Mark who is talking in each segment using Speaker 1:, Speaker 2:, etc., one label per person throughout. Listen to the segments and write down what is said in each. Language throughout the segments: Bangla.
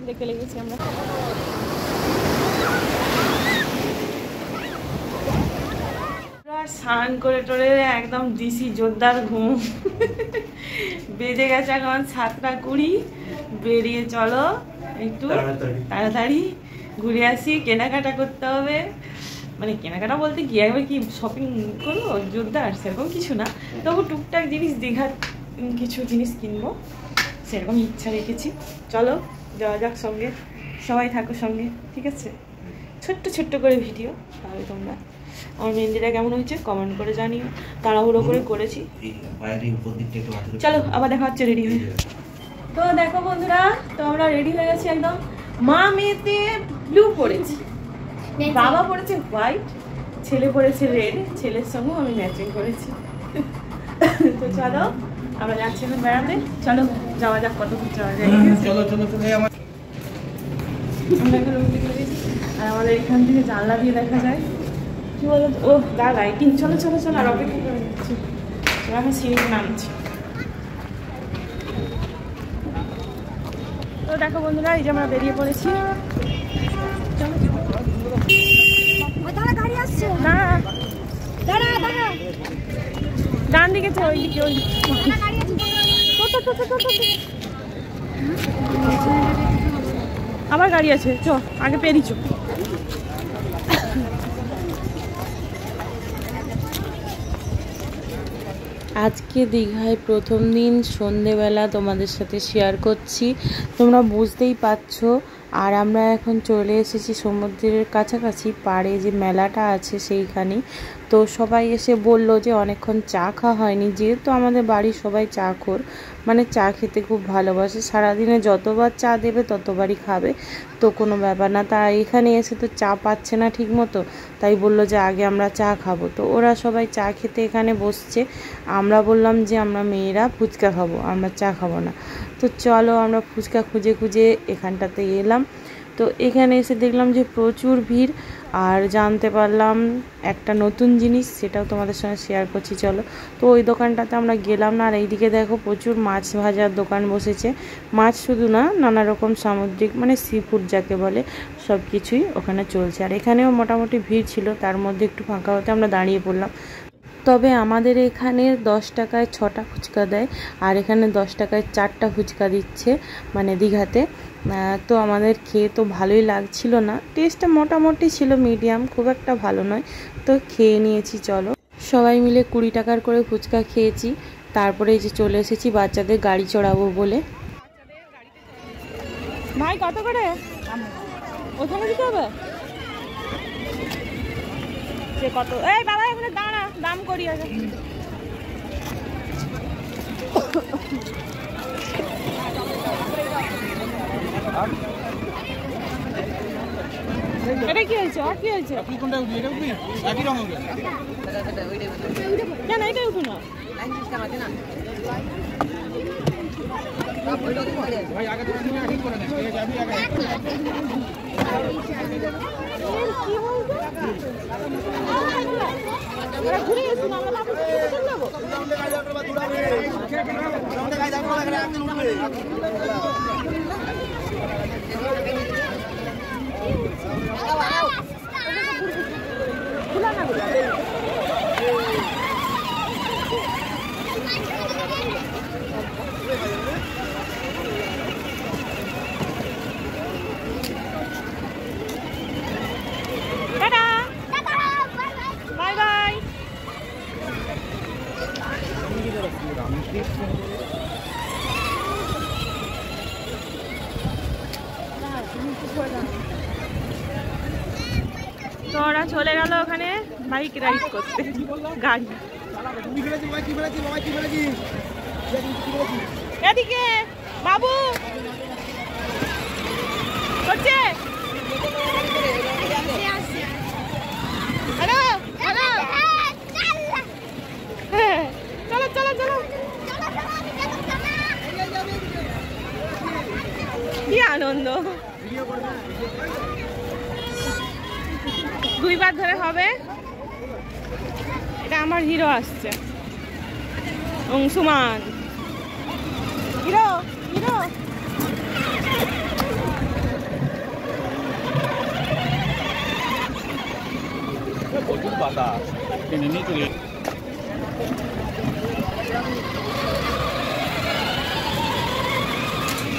Speaker 1: দেখতে লেগেছি আমরা। স্নান করে টোরে একদম দিশি জোরদার ঘুম। বেজে গেছে এখন 7:20। বেরিয়ে চলো একটু তাড়াতাড়ি ঘুরে আসি, কেনাকাটা করতে হবে। মানে কেনাকাটা বলতে গিয়ে একবার কি শপিং করবো জোরদার সেরকম কিছু না, তবু টুকটাক জিনিস দীঘার কিছু জিনিস কিনবো সেরকম ইচ্ছা রেখেছি। চলো যাওয়া যাক, সঙ্গে সবাই থাকো সঙ্গে, ঠিক আছে? ছোট্ট ছোট্ট করে ভিডিও, তাহলে তোমরা আমার মেহেন্দিটা কেমন হয়েছে কমেন্ট করে জানিও। তাড়াহুড়ো করে করেছি। চলো আবার দেখা হচ্ছে রেডি হয়ে। তো দেখো বন্ধুরা, তো আমরা রেডি হয়ে গেছি একদম। মা মেয়েতে ব্লু পরেছি, বাবা পরেছে হোয়াইট, ছেলে পরেছে রেড। ছেলের সঙ্গেও আমি ম্যাচিং করেছি। তো চলো আমরা যাচ্ছি এখন বেড়াতে। চলো যাওয়া যাক, কত দূর যাওয়া যায়। চলো চলো চলো। আমরা এখন রুম থেকে গেছি, আর আমাদের এখান থেকে জানলা দিয়ে দেখা যায় কি বলো। ও দা লাইটিং। চলো চলো চলো, আর অপেক্ষা করে যাচ্ছি। এখন সিঁড়ি নামছি। তো দেখো বন্ধুরা, এই যে আমরা বেরিয়ে পড়েছি। ডান দিকে তো, ওই দিকে, ওই আমার গাড়ি আছে। চ আগে পেরিয়েছ। আজকে দীঘায় প্রথম দিন সন্ধেবেলা তোমাদের সাথে শেয়ার করছি, তোমরা বুঝতেই পারছো। আর আমরা এখন চলে এসেছি সমুদ্রের কাছাকাছি, পাড়ে যে মেলাটা আছে সেইখানে। তো সবাই এসে বলল যে অনেকক্ষণ চা খাওয়া হয়নি, যেহেতু আমাদের বাড়ির সবাই চা খোর, মানে চা খেতে খুব ভালোবাসে, সারাদিনে যতবার চা দেবে ততবারই খাবে, তো কোনো ব্যাপার না। তা এখানে এসে তো চা পাচ্ছে না ঠিক মতো, তাই বললো যে আগে আমরা চা খাবো। তো ওরা সবাই চা খেতে এখানে বসছে। আমরা বললাম যে আমরা মেয়েরা ফুচকা খাবো, আমরা চা খাবো না। তো চলো আমরা ফুচকা খুঁজে খুঁজে এখানটাতে এলাম। তো এখানে এসে দেখলাম যে প্রচুর ভিড়, আর জানতে পারলাম একটা নতুন জিনিস, সেটাও তোমাদের সঙ্গে শেয়ার করছি। চলো, তো ওই দোকানটাতে আমরা গেলাম না। আর এইদিকে দেখো প্রচুর মাছ ভাজার দোকান বসেছে। মাছ শুধু না, নানা রকম সামুদ্রিক মানে সি ফুড যাকে বলে, সব কিছুই ওখানে চলছে। আর এখানেও মোটামুটি ভিড় ছিল, তার মধ্যে একটু ফাঁকা হতে আমরা দাঁড়িয়ে পড়লাম। তবে আমাদের এখানে 10 টাকায় 6টা ফুচকা দেয়, আর এখানে 10 টাকায় 4টা ফুচকা দিচ্ছে, মানে দীঘাতে। তো আমাদের খেয়ে তো ভালোই লাগছিল না, টেস্টটা মোটামুটি ছিল, মিডিয়াম, খুব একটা ভালো নয়। তো খেয়ে নিয়েছি। চলো সবাই মিলে 20 টাকার করে ফুচকা খেয়েছি। তারপরে এই যে চলে এসেছি বাচ্চাদের গাড়ি চড়াবো বলে। ভাই কত করে? ওখানে দিতে হবে সে কত? এই বাবা এখানে দাঁড়া, দাম করি আগে। এটা কি হয়েছে? আর কি হয়েছে? কেন এটাই উঠো না? ঘুরে গেছি না, আমরা তো ওরা চলে গেল ওখানে বাইক রাইড করতে, গাড়ি। এদিকে বাবু করছে। চলো চলো চলো, কি আনন্দ। 2 বার ধরে হবে। এটা আমার হিরো আসছে। অংশুমান হিরো হিরো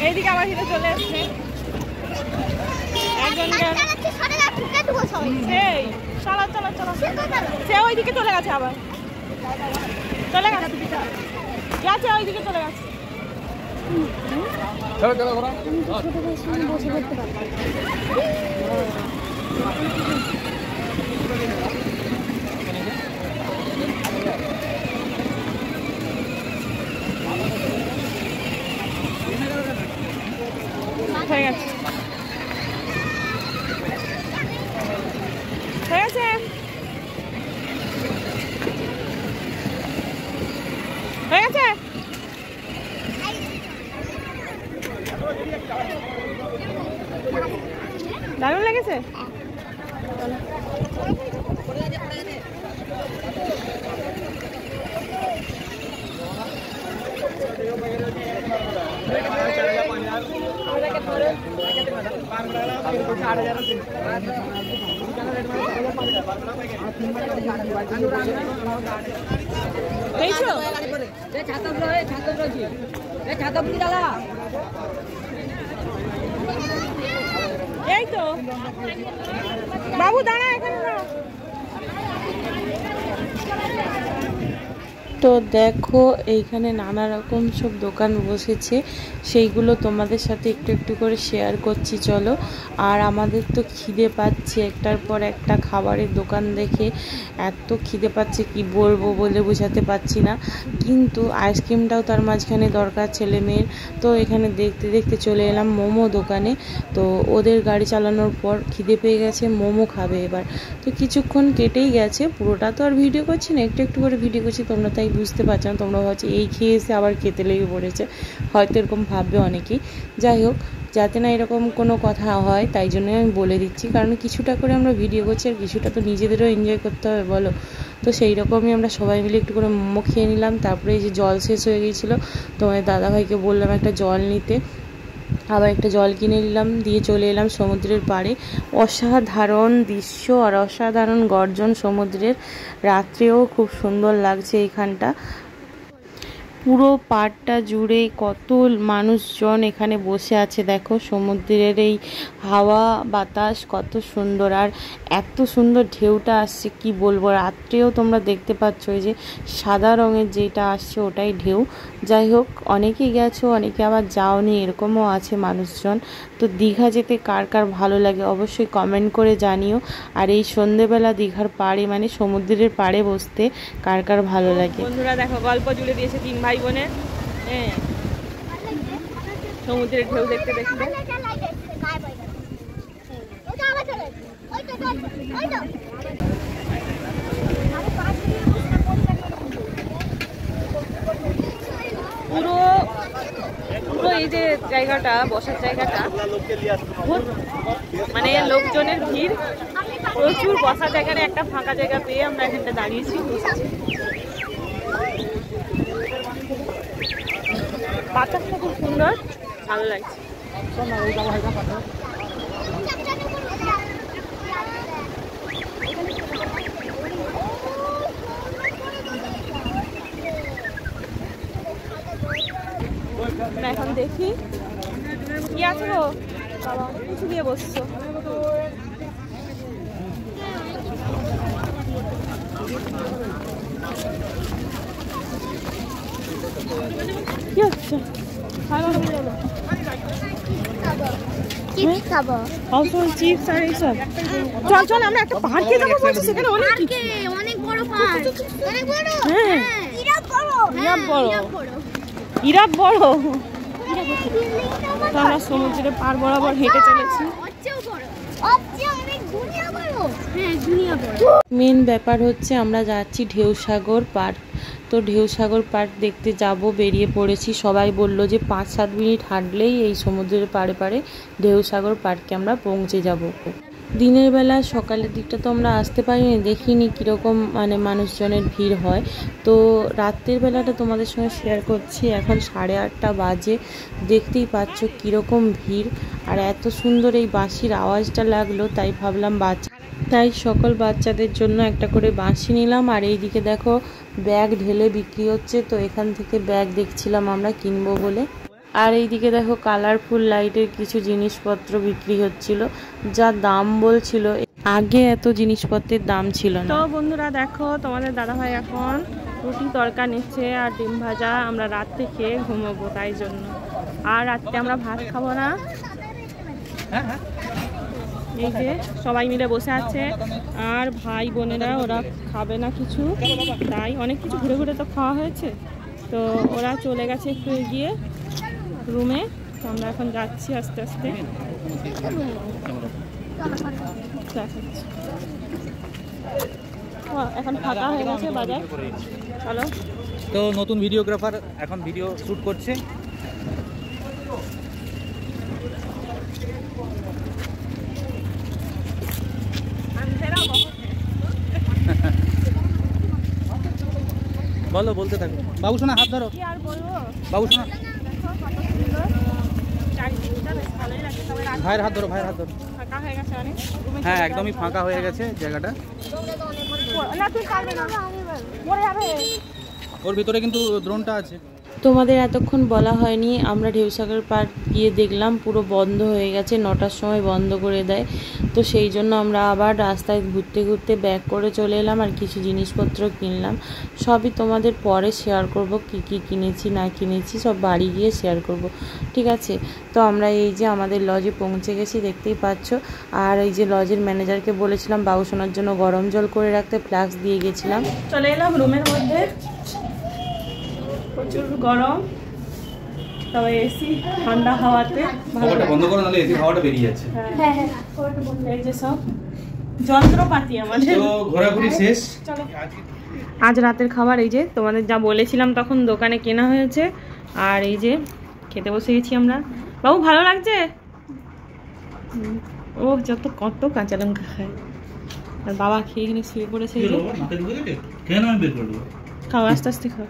Speaker 1: এইদিকে আমার হিরো চলে এসছে একজন চলো চলো চলো সে ওইদিকে চলে গেছে আবার চলে গেছে গেছে ওইদিকে চলে গেছে হয়ে গেছে হয়ে গেছে হয়ে গেছে দারুণ লেগেছে এই তো বাবু দাঁড়া এখানে দাঁড়া তো দেখো এইখানে নানা রকম সব দোকান বসেছে সেইগুলো তোমাদের সাথে একটু একটু করে শেয়ার করছি চলো আর আমাদের তো খিদে পাচ্ছে একটার পর একটা খাবারের দোকান দেখে এত খিদে পাচ্ছে কি বলবো বলে বোঝাতে পারছি না কিন্তু আইসক্রিমটাও তার মাঝখানে দরকার ছেলে মেয়ের তো এখানে দেখতে দেখতে চলে এলাম মোমো দোকানে তো ওদের গাড়ি চালানোর পর খিদে পেয়ে গেছে মোমো খাবে এবার তো কিছুক্ষণ কেটেই গেছে পুরোটা তো আর ভিডিও করছি না একটু একটু করে ভিডিও করছি তোমরা তাই বুঝতে পারছো না তোমরা ভাবছো এই খেয়ে এসে আবার খেতে লেগে পড়েছে হয়তো এরকম ভাববে অনেকেই যাই হোক যাতে না এরকম কোনো কথা হয় তাই জন্য আমি বলে দিচ্ছি কারণ কিছুটা করে আমরা ভিডিও করছি আর কিছুটা তো নিজেদেরও এনজয় করতে হবে বলো তো সেই রকমই আমরা সবাই মিলে একটু করে মোমো খেয়ে নিলাম তারপরে এই যে জল শেষ হয়ে গিয়েছিলো তোমার দাদাভাইকে বললাম একটা জল নিতে আবার একটা জল কিনে নিলাম দিয়ে চলে এলাম সমুদ্রের পাড়ে অসাধারণ দৃশ্য আর অসাধারণ গর্জন সমুদ্রের রাত্রেও খুব সুন্দর লাগছে এইখানটা পুরো পাড়টা জুড়ে কত মানুষজন এখানে বসে আছে দেখো সমুদ্রের এই হাওয়া বাতাস কত সুন্দর আর এত সুন্দর ঢেউটা আসছে কি বলবো রাত্রেও তোমরা দেখতে পাচ্ছ ওই যে সাদা রঙের যেটা আসছে ওটাই ঢেউ যাই হোক অনেকেই গেছো অনেকে আবার যাওনি এরকমও আছে মানুষজন তো দীঘা যেতে কার কার ভালো লাগে অবশ্যই কমেন্ট করে জানিও আর এই সন্ধেবেলা দীঘার পাড়ে মানে সমুদ্রের পাড়ে বসতে কার কার ভালো লাগে বন্ধুরা দেখো গল্প জুড়ে দিয়েছে তিন ভাই বোনের হ্যাঁ সমুদ্রের ঢেউ দেখতে দেখতে পুরো পুরো এই যে জায়গাটা বসার জায়গাটা মানে লোকজনের ভিড় প্রচুর বসার জায়গায় একটা ফাঁকা জায়গা পেয়ে আমরা এখানটা দাঁড়িয়েছি বাতাসটা খুব সুন্দর ভালো লাগছে এখন দেখি কি আছে গো বাবা কিছু দিয়ে বসছো কি হচ্ছে চিপস আর এইসব চল চল আমরা একটা পার্কে যাবো বলছি সেখানে অনেক বড় পার্ক অনেক বড় হ্যাঁ ইরাপ বড় তো আমরা সমুদ্রের পার বরাবর হেঁটে চলেছি মেন ব্যাপার হচ্ছে আমরা যাচ্ছি ঢেউসাগর পার্ক তো ঢেউসাগর পার্ক দেখতে যাব বেরিয়ে পড়েছি সবাই বলল যে 5-7 মিনিট হাঁটলেই এই সমুদ্রের পাড়ে পাড়ে ঢেউসাগর পার্কে আমরা পৌঁছে যাব দিনের বেলা সকালের দিকটা তো আমরা আসতে পারিনি, দেখিনি কীরকম মানে মানুষজনের ভিড় হয়। তো রাত্রের বেলাটা তোমাদের সঙ্গে শেয়ার করছি। এখন 8:30 বাজে, দেখতেই পাচ্ছ কীরকম ভিড়। আর এত সুন্দর এই বাঁশির আওয়াজটা লাগলো, তাই ভাবলাম তাই সকল বাচ্চাদের জন্য একটা করে বাঁশি নিলাম। আর এইদিকে দেখো ব্যাগ ঢেলে বিক্রি হচ্ছে, তো এখান থেকে ব্যাগ দেখছিলাম আমরা কিনবো বলে। আর এইদিকে দেখো কালারফুল লাইটের কিছু জিনিসপত্র বিক্রি হচ্ছিল, যা দাম বলছিল আগে এত জিনিসপত্রের দাম ছিল না। তো বন্ধুরা দেখো তোমাদের দাদাভাই এখন রুটি তড়কা নিচ্ছে আর ডিম ভাজা। আমরা রাত্রে খেয়ে ঘুমোবো, তাই জন্য। আর রাত্রে আমরা ভাত খাবো না। এই যে সবাই মিলে বসে আছে, আর ভাই বোনেরা ওরা খাবে না কিছু, তাই অনেক কিছু ঘুরে ঘুরে তো খাওয়া হয়েছে, তো ওরা চলে গেছে একটু এগিয়ে রুমে। তো আমরা এখন যাচ্ছি আস্তে আস্তে। এখন ফাঁকা হয়ে গেছে বাজার, চলো।
Speaker 2: তো নতুন ভিডিওগ্রাফার এখন ভিডিও শ্যুট করছে। বলো, বলতে থাকো। বাবু সোনা হাত ধরো।
Speaker 1: কি আর বলবো
Speaker 2: বাবু সোনা, ভাইয়ের হাত ধরো, ভাইয়ের হাত ধরো।
Speaker 1: ফাঁকা হয়ে গেছে অনেক।
Speaker 2: হ্যাঁ, একদমই ফাঁকা হয়ে গেছে জায়গাটা। ওর ভিতরে কিন্তু ড্রোনটা আছে। তোমাদের এতক্ষণ বলা হয়নি, আমরা ঢেউসাগর পার্ক গিয়ে দেখলাম পুরো বন্ধ হয়ে গেছে, 9টার সময় বন্ধ করে দেয়। তো সেই জন্য আমরা আবার রাস্তায় ঘুরতে ঘুরতে ব্যাক করে চলে এলাম আর কিছু জিনিসপত্র কিনলাম। সবই তোমাদের পরে শেয়ার করব, কি কি কিনেছি না কিনেছি সব বাড়ি গিয়ে শেয়ার করব, ঠিক আছে। তো আমরা এই যে আমাদের লজে পৌঁছে গেছি, দেখতেই পাচ্ছ। আর এই যে লজের ম্যানেজারকে বলেছিলাম বাবুসোনার জন্য গরম জল করে রাখতে, ফ্লাক্স দিয়ে গেছিলাম।
Speaker 1: চলে এলাম রুমের মধ্যে, প্রচুর গরম, তবে এসি ঠান্ডা হাওয়াতে
Speaker 2: বন্ধ করো, নাহলে এসি হাওয়াটা বেরিয়ে যাচ্ছে।
Speaker 1: হ্যাঁ, এই যে সব যন্ত্রপাতি আমাদের।
Speaker 2: তো ঘোরাঘুরি শেষ।
Speaker 1: চলো, আজ রাতের খাবার এই যে তোমাদের যা বলেছিলাম তখন দোকানে কেনা হয়েছে। আর এই যে খেতে বসে গেছি আমরা। বাবু ভালো লাগছে? ও যত কত কাঁচা লঙ্কা খায়। আর বাবা খেয়ে এখানে শুয়ে পড়েছে। খাও, আস্তে আস্তে খাও।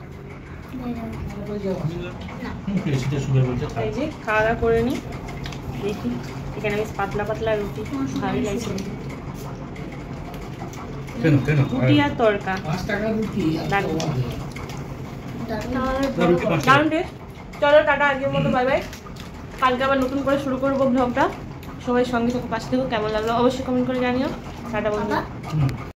Speaker 1: এই যে খাওয়া দাওয়া করে নি, দেখি এখানে বেশ পাতলা পাতলা রুটি, ভালোই লাগছে। রুটি আর তড়কা চলো, টাটা, আজকের মতো বাই বাই। কালকে আবার নতুন করে শুরু করবো ব্লগটা। সবাই সঙ্গে সঙ্গে পাশে থেকো। কেমন লাগলো অবশ্যই কমেন্ট করে জানিও। টাটা বন্ধু।